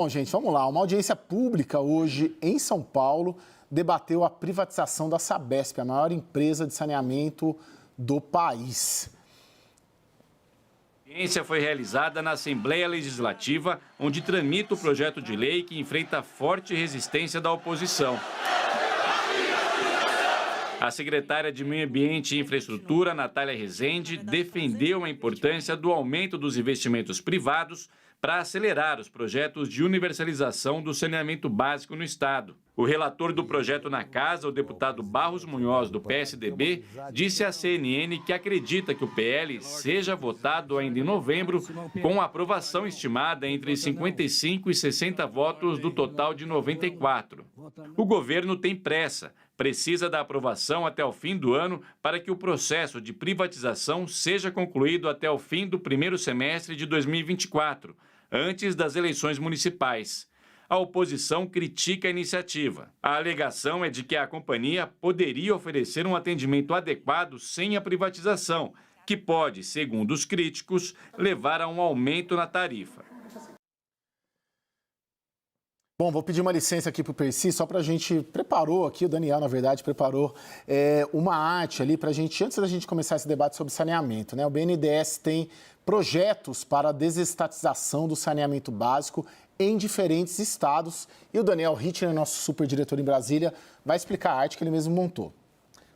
Bom, gente, vamos lá. Uma audiência pública hoje em São Paulo debateu a privatização da Sabesp, a maior empresa de saneamento do país. A audiência foi realizada na Assembleia Legislativa, onde tramita o projeto de lei que enfrenta forte resistência da oposição. A secretária de Meio Ambiente e Infraestrutura, Natália Rezende, defendeu a importância do aumento dos investimentos privados para acelerar os projetos de universalização do saneamento básico no Estado. O relator do projeto na Casa, o deputado Barros Munhoz, do PSDB, disse à CNN que acredita que o PL seja votado ainda em novembro, com aprovação estimada entre 55 e 60 votos do total de 94. O governo tem pressa, precisa da aprovação até o fim do ano para que o processo de privatização seja concluído até o fim do primeiro semestre de 2024, antes das eleições municipais. A oposição critica a iniciativa. A alegação é de que a companhia poderia oferecer um atendimento adequado sem a privatização, que pode, segundo os críticos, levar a um aumento na tarifa. Bom, vou pedir uma licença aqui para o Percy, só para a gente, preparou aqui, o Daniel, na verdade, preparou uma arte ali para a gente, antes da gente começar esse debate sobre saneamento, né? O BNDES tem projetos para a desestatização do saneamento básico em diferentes estados. E o Daniel Rittner, nosso superdiretor em Brasília, vai explicar a arte que ele mesmo montou.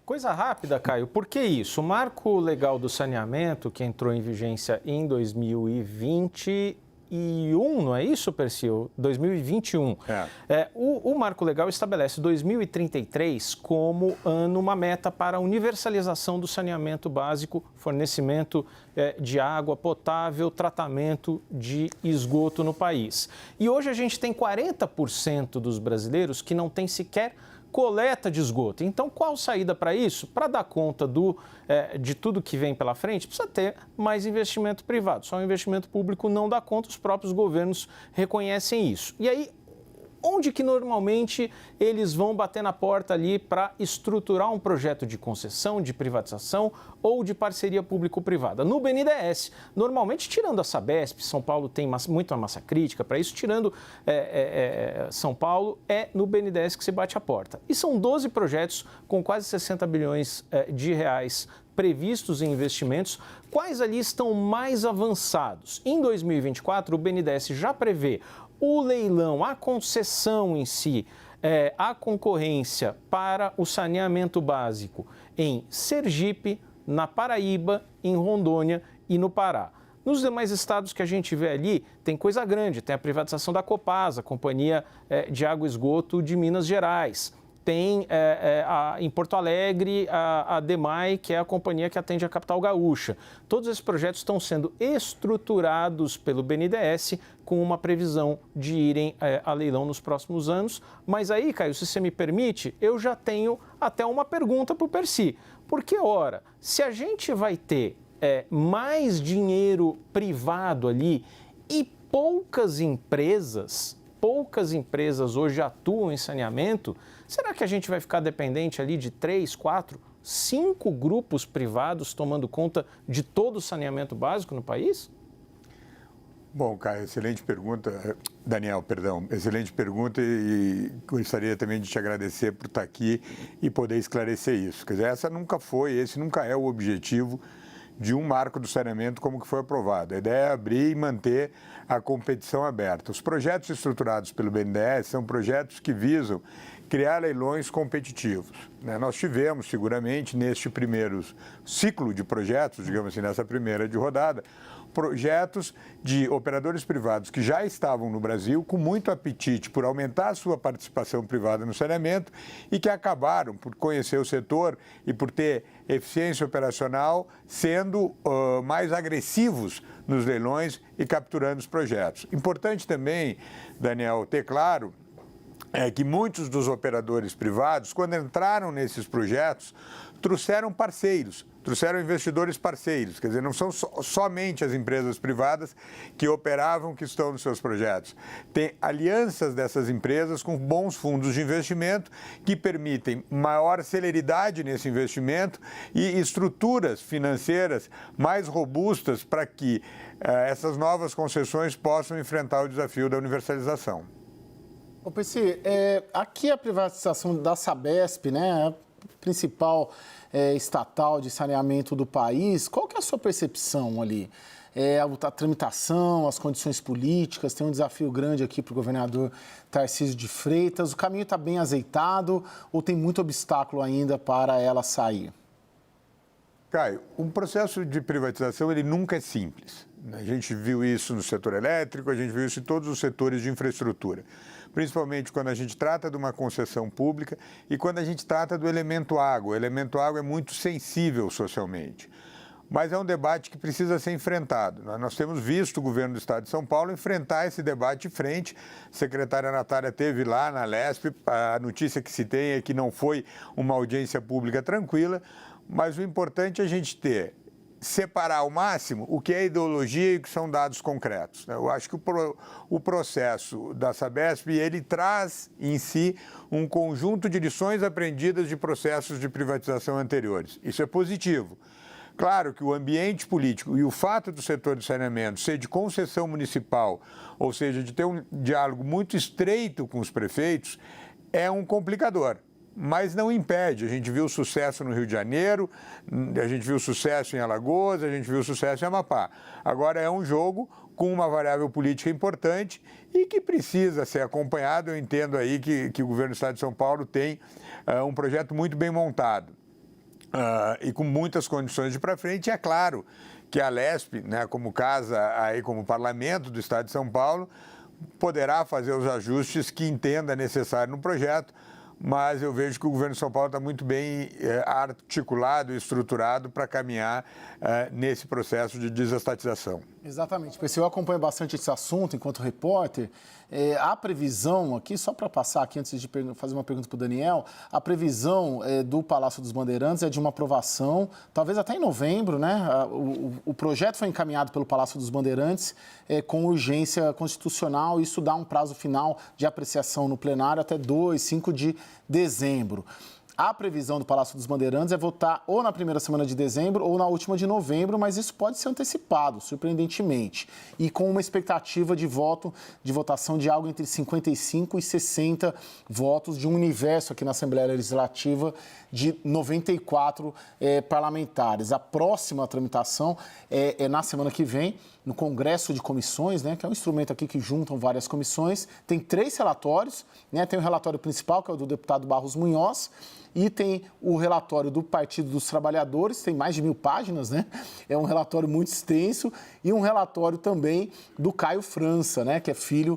Coisa rápida, Caio. Por que isso? O Marco Legal do Saneamento, que entrou em vigência em 2021, não é isso, Percy? 2021. O Marco Legal estabelece 2033 como ano, uma meta para a universalização do saneamento básico, fornecimento de água potável, tratamento de esgoto no país. E hoje a gente tem 40% dos brasileiros que não tem sequer coleta de esgoto. Então, qual saída para isso? Para dar conta de tudo que vem pela frente, precisa ter mais investimento privado. Só o investimento público não dá conta, os próprios governos reconhecem isso. E aí, onde que normalmente eles vão bater na porta ali para estruturar um projeto de concessão, de privatização ou de parceria público-privada? No BNDES, normalmente tirando a Sabesp, São Paulo tem muita massa crítica para isso, tirando São Paulo, é no BNDES que se bate a porta. E são 12 projetos com quase 60 bilhões de reais previstos em investimentos. Quais ali estão mais avançados? Em 2024, o BNDES já prevê o leilão, a concessão em si, a concorrência para o saneamento básico em Sergipe, na Paraíba, em Rondônia e no Pará. Nos demais estados que a gente vê ali, tem coisa grande, tem a privatização da Copasa, Companhia de Água e Esgoto de Minas Gerais. Tem em Porto Alegre a DEMAI, que é a companhia que atende a capital gaúcha. Todos esses projetos estão sendo estruturados pelo BNDES com uma previsão de irem a leilão nos próximos anos. Mas aí, Caio, se você me permite, eu já tenho até uma pergunta para o Percy. Porque, ora, se a gente vai ter mais dinheiro privado ali e poucas empresas hoje atuam em saneamento, será que a gente vai ficar dependente ali de 3, 4, 5 grupos privados tomando conta de todo o saneamento básico no país? Bom, Caio, excelente pergunta. Daniel, perdão, excelente pergunta e gostaria também de te agradecer por estar aqui e poder esclarecer isso. Quer dizer, esse nunca é o objetivo de um marco do saneamento como que foi aprovado. A ideia é abrir e manter a competição aberta. Os projetos estruturados pelo BNDES são projetos que visam criar leilões competitivos. Nós tivemos, seguramente, neste primeiro ciclo de projetos, digamos assim, nessa primeira de rodada, projetos de operadores privados que já estavam no Brasil com muito apetite por aumentar a sua participação privada no saneamento e que acabaram por conhecer o setor e por ter eficiência operacional sendo mais agressivos nos leilões e capturando os projetos. Importante também, Daniel, ter claro que muitos dos operadores privados, quando entraram nesses projetos, trouxeram parceiros trouxeram investidores parceiros, quer dizer, não são somente as empresas privadas que operavam, que estão nos seus projetos. Tem alianças dessas empresas com bons fundos de investimento que permitem maior celeridade nesse investimento e estruturas financeiras mais robustas para que essas novas concessões possam enfrentar o desafio da universalização. Ô, Percy, aqui a privatização da Sabesp, né, a principal estatal de saneamento do país, qual que é a sua percepção ali? A tramitação, as condições políticas, tem um desafio grande aqui para o governador Tarcísio de Freitas, o caminho está bem azeitado ou tem muito obstáculo ainda para ela sair? Caio, um processo de privatização ele nunca é simples. A gente viu isso no setor elétrico, a gente viu isso em todos os setores de infraestrutura, principalmente quando a gente trata de uma concessão pública e quando a gente trata do elemento água. O elemento água é muito sensível socialmente, mas é um debate que precisa ser enfrentado. Nós temos visto o governo do Estado de São Paulo enfrentar esse debate de frente. A secretária Natália esteve lá na Lesp, a notícia que se tem é que não foi uma audiência pública tranquila, mas o importante é a gente separar ao máximo o que é ideologia e o que são dados concretos. Eu acho que o processo da Sabesp, ele traz em si um conjunto de lições aprendidas de processos de privatização anteriores. Isso é positivo. Claro que o ambiente político e o fato do setor de saneamento ser de concessão municipal, ou seja, de ter um diálogo muito estreito com os prefeitos, é um complicador. Mas não impede. A gente viu sucesso no Rio de Janeiro, a gente viu sucesso em Alagoas, a gente viu sucesso em Amapá. Agora é um jogo com uma variável política importante e que precisa ser acompanhado. Eu entendo aí que o governo do Estado de São Paulo tem um projeto muito bem montado e com muitas condições de ir para frente. E é claro que a Lesp, né, como casa, aí como parlamento do Estado de São Paulo, poderá fazer os ajustes que entenda necessário no projeto, mas eu vejo que o governo de São Paulo está muito bem articulado e estruturado para caminhar nesse processo de desestatização. Exatamente. Eu acompanho bastante esse assunto enquanto repórter. A previsão aqui, só para passar aqui antes de fazer uma pergunta para o Daniel, a previsão do Palácio dos Bandeirantes é de uma aprovação, talvez até em novembro, né? O projeto foi encaminhado pelo Palácio dos Bandeirantes com urgência constitucional, isso dá um prazo final de apreciação no plenário até 5 de dezembro. A previsão do Palácio dos Bandeirantes é votar ou na primeira semana de dezembro ou na última de novembro, mas isso pode ser antecipado, surpreendentemente, e com uma expectativa de votação de algo entre 55 e 60 votos de um universo aqui na Assembleia Legislativa de 94 parlamentares. A próxima tramitação é na semana que vem, no Congresso de Comissões, né, que é um instrumento aqui que juntam várias comissões. Tem 3 relatórios, né, tem o relatório principal, que é o do deputado Barros Munhoz, e tem o relatório do Partido dos Trabalhadores, tem mais de 1000 páginas, né? É um relatório muito extenso, e um relatório também do Caio França, né? Que é filho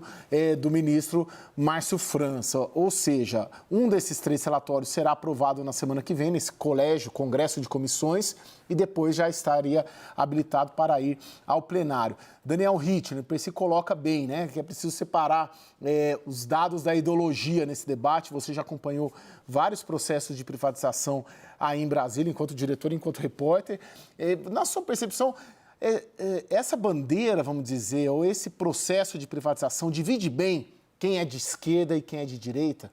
do ministro Márcio França. Ou seja, um desses 3 relatórios será aprovado na semana que vem, nesse Congresso de Comissões, e depois já estaria habilitado para ir ao plenário. Daniel Rittner, se coloca bem, né? Que é preciso separar os dados da ideologia nesse debate. Você já acompanhou vários processos de privatização aí em Brasília, enquanto diretor, enquanto repórter. Na sua percepção, essa bandeira, vamos dizer, ou esse processo de privatização divide bem quem é de esquerda e quem é de direita?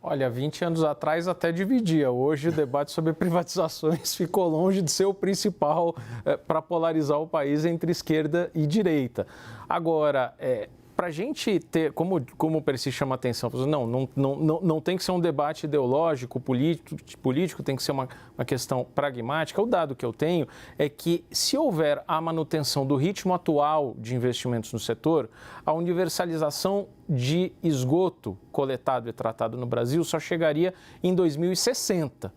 Olha, 20 anos atrás até dividia. Hoje o debate sobre privatizações ficou longe de ser o principal para polarizar o país entre esquerda e direita. Agora, para a gente ter, como o Percy chama a atenção, não tem que ser um debate ideológico, político, tem que ser uma questão pragmática. O dado que eu tenho é que, se houver a manutenção do ritmo atual de investimentos no setor, a universalização de esgoto coletado e tratado no Brasil só chegaria em 2060.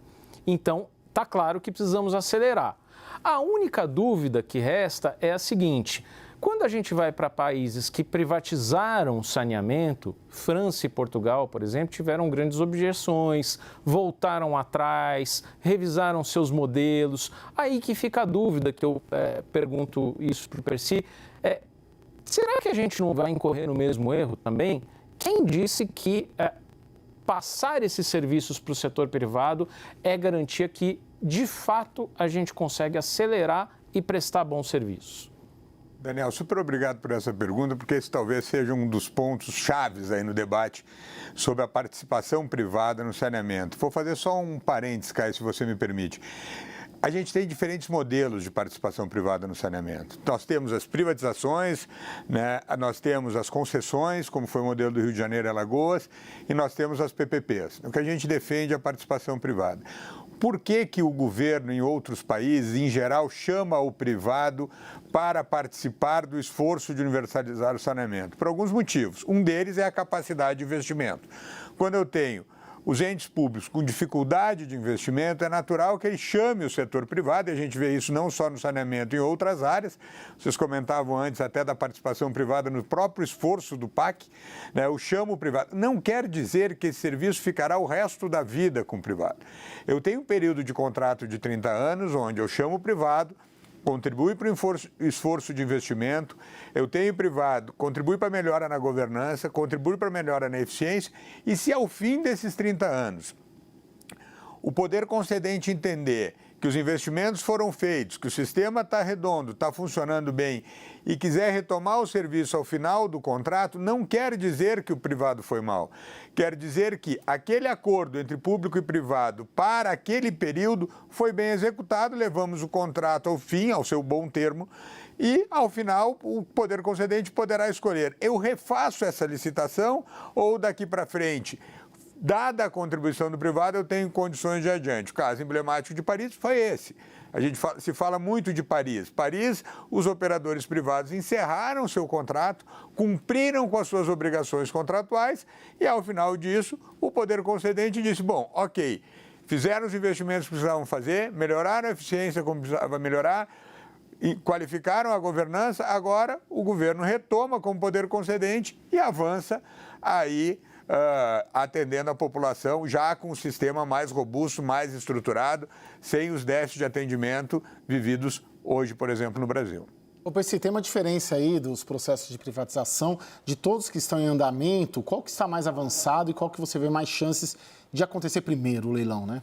Então, está claro que precisamos acelerar. A única dúvida que resta é a seguinte: quando a gente vai para países que privatizaram o saneamento, França e Portugal, por exemplo, tiveram grandes objeções, voltaram atrás, revisaram seus modelos. Aí que fica a dúvida, que eu pergunto isso para o Percy, será que a gente não vai incorrer no mesmo erro também? Quem disse que passar esses serviços para o setor privado é garantia que de fato, a gente consegue acelerar e prestar bons serviços? Daniel, super obrigado por essa pergunta, porque esse talvez seja um dos pontos chaves aí no debate sobre a participação privada no saneamento. Vou fazer só um parênteses, Caio, se você me permite. A gente tem diferentes modelos de participação privada no saneamento. Nós temos as privatizações, né? Nós temos as concessões, como foi o modelo do Rio de Janeiro e Alagoas, e nós temos as PPPs. O que a gente defende é a participação privada. Por que o governo, em outros países, em geral, chama o privado para participar do esforço de universalizar o saneamento? Por alguns motivos. Um deles é a capacidade de investimento. Quando eu tenho os entes públicos com dificuldade de investimento, é natural que ele chame o setor privado, e a gente vê isso não só no saneamento, em outras áreas. Vocês comentavam antes até da participação privada no próprio esforço do PAC, né? O chamo privado. Não quer dizer que esse serviço ficará o resto da vida com o privado. Eu tenho um período de contrato de 30 anos, onde eu chamo o privado, contribui para o esforço de investimento, eu tenho privado, contribui para a melhora na governança, contribui para a melhora na eficiência, e se ao fim desses 30 anos o poder concedente entender que os investimentos foram feitos, que o sistema está redondo, está funcionando bem e quiser retomar o serviço ao final do contrato, não quer dizer que o privado foi mal. Quer dizer que aquele acordo entre público e privado para aquele período foi bem executado, levamos o contrato ao fim, ao seu bom termo, e, ao final, o poder concedente poderá escolher: eu refaço essa licitação ou daqui para frente, dada a contribuição do privado, eu tenho condições de ir adiante. O caso emblemático de Paris foi esse. A gente se fala muito de Paris. Paris, os operadores privados encerraram seu contrato, cumpriram com as suas obrigações contratuais e, ao final disso, o poder concedente disse: bom, ok, fizeram os investimentos que precisavam fazer, melhoraram a eficiência como precisava melhorar, e qualificaram a governança, agora o governo retoma como poder concedente e avança aí atendendo a população já com um sistema mais robusto, mais estruturado, sem os déficits de atendimento vividos hoje, por exemplo, no Brasil. Ô, Percy, tem uma diferença aí dos processos de privatização, de todos que estão em andamento, qual que está mais avançado e qual que você vê mais chances de acontecer primeiro, o leilão, né?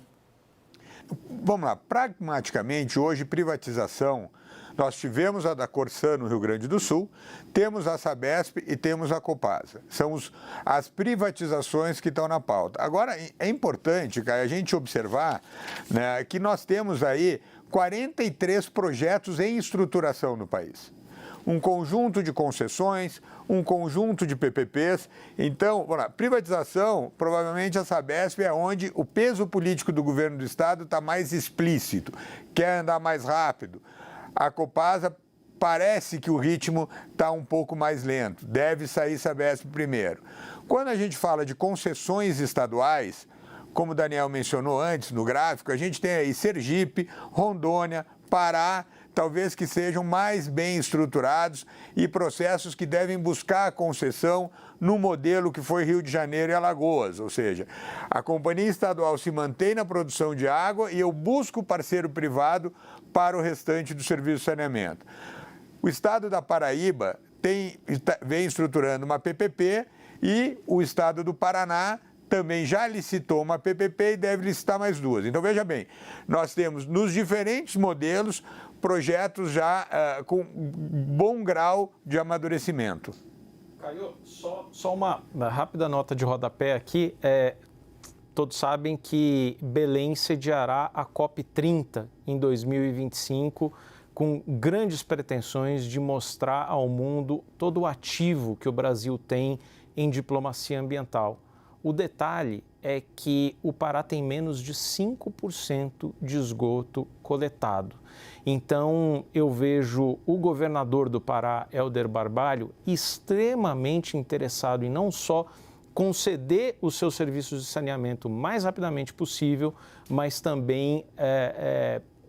Vamos lá, pragmaticamente, hoje, privatização, nós tivemos a da Corsã no Rio Grande do Sul, temos a Sabesp e temos a Copasa. São as privatizações que estão na pauta. Agora, é importante, Caio, a gente observar, né, que nós temos aí 43 projetos em estruturação no país. Um conjunto de concessões, um conjunto de PPPs. Então, vamos lá, privatização, provavelmente a Sabesp é onde o peso político do governo do estado está mais explícito, quer andar mais rápido. A Copasa parece que o ritmo está um pouco mais lento, deve sair Sabesp primeiro. Quando a gente fala de concessões estaduais, como o Daniel mencionou antes no gráfico, a gente tem aí Sergipe, Rondônia, Pará, talvez que sejam mais bem estruturados e processos que devem buscar a concessão no modelo que foi Rio de Janeiro e Alagoas, ou seja, a companhia estadual se mantém na produção de água e eu busco parceiro privado para o restante do serviço de saneamento. O estado da Paraíba vem estruturando uma PPP e o estado do Paraná também já licitou uma PPP e deve licitar mais duas. Então, veja bem, nós temos nos diferentes modelos projetos já com bom grau de amadurecimento. Caio, só uma rápida nota de rodapé aqui. Todos sabem que Belém sediará a COP30 em 2025, com grandes pretensões de mostrar ao mundo todo o ativo que o Brasil tem em diplomacia ambiental. O detalhe é que o Pará tem menos de 5% de esgoto coletado. Então, eu vejo o governador do Pará, Helder Barbalho, extremamente interessado em não só conceder os seus serviços de saneamento o mais rapidamente possível, mas também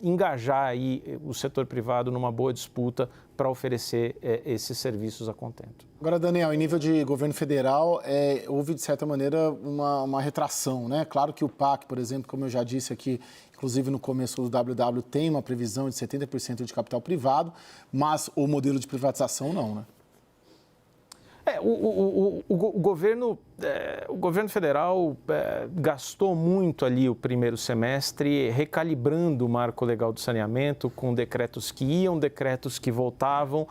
engajar aí o setor privado numa boa disputa para oferecer esses serviços a contento. Agora, Daniel, em nível de governo federal, houve, de certa maneira, uma retração, né? Claro que o PAC, por exemplo, como eu já disse aqui, inclusive no começo do WW, tem uma previsão de 70% de capital privado, mas o modelo de privatização não, né? O governo federal gastou muito ali o primeiro semestre recalibrando o marco legal do saneamento, com decretos que iam, decretos que voltavam,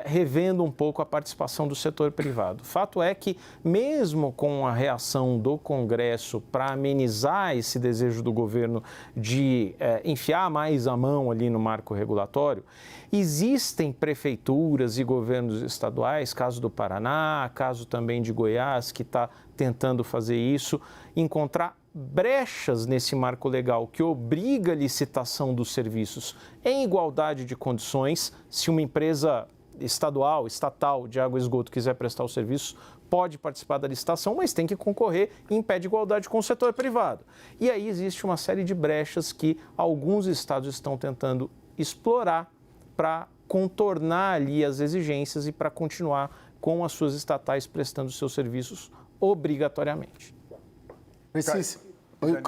revendo um pouco a participação do setor privado. O fato é que, mesmo com a reação do Congresso para amenizar esse desejo do governo de enfiar mais a mão ali no marco regulatório, existem prefeituras e governos estaduais, caso do Paraná, caso também de Goiás, que está tentando fazer isso, encontrar brechas nesse marco legal que obriga a licitação dos serviços em igualdade de condições. Se uma empresa estatal de água e esgoto quiser prestar o serviço, pode participar da licitação, mas tem que concorrer em pé de igualdade com o setor privado. E aí existe uma série de brechas que alguns estados estão tentando explorar para contornar ali as exigências e para continuar com as suas estatais prestando seus serviços obrigatoriamente.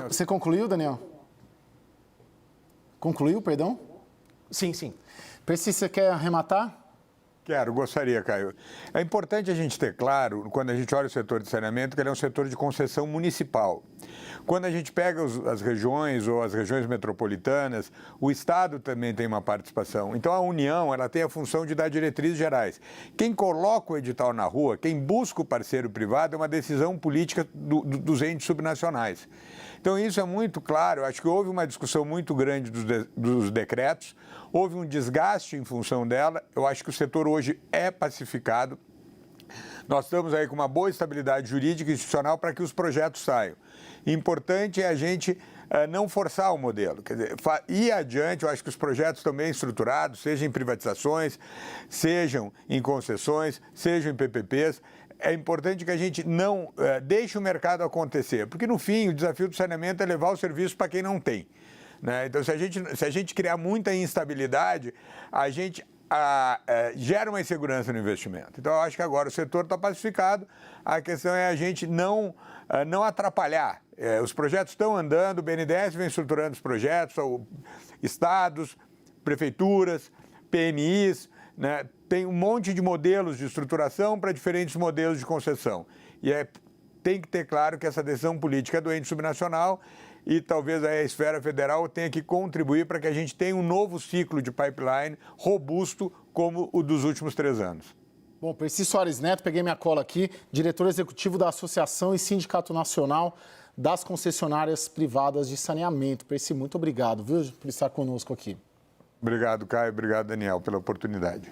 Você concluiu, Daniel? Concluiu, perdão? Sim, sim. Percy, você quer arrematar? Gostaria, Caio. É importante a gente ter claro, quando a gente olha o setor de saneamento, que ele é um setor de concessão municipal. Quando a gente pega as regiões ou as regiões metropolitanas, o Estado também tem uma participação. Então, a União ela tem a função de dar diretrizes gerais. Quem coloca o edital na rua, quem busca o parceiro privado, é uma decisão política dos entes subnacionais. Então, isso é muito claro. Acho que houve uma discussão muito grande dos decretos, houve um desgaste em função dela. Eu acho que o setor hoje é pacificado. Nós estamos aí com uma boa estabilidade jurídica e institucional para que os projetos saiam. Importante é a gente não forçar o modelo. Quer dizer, ir adiante, eu acho que os projetos estão bem estruturados, sejam em privatizações, sejam em concessões, sejam em PPPs. É importante que a gente não deixe o mercado acontecer, porque no fim o desafio do saneamento é levar o serviço para quem não tem. Né? Então, se a gente criar muita instabilidade, a gente gera uma insegurança no investimento. Então, eu acho que agora o setor está pacificado, a questão é a gente não atrapalhar. Os projetos estão andando, o BNDES vem estruturando os projetos, estados, prefeituras, PMIs, né? Tem um monte de modelos de estruturação para diferentes modelos de concessão. E tem que ter claro que essa decisão política é do ente subnacional e talvez a esfera federal tenha que contribuir para que a gente tenha um novo ciclo de pipeline robusto como o dos últimos 3 anos. Bom, Percy Soares Neto, peguei minha cola aqui, diretor executivo da Associação e Sindicato Nacional das Concessionárias Privadas de Saneamento. Percy, muito obrigado, viu, por estar conosco aqui. Obrigado, Caio. Obrigado, Daniel, pela oportunidade.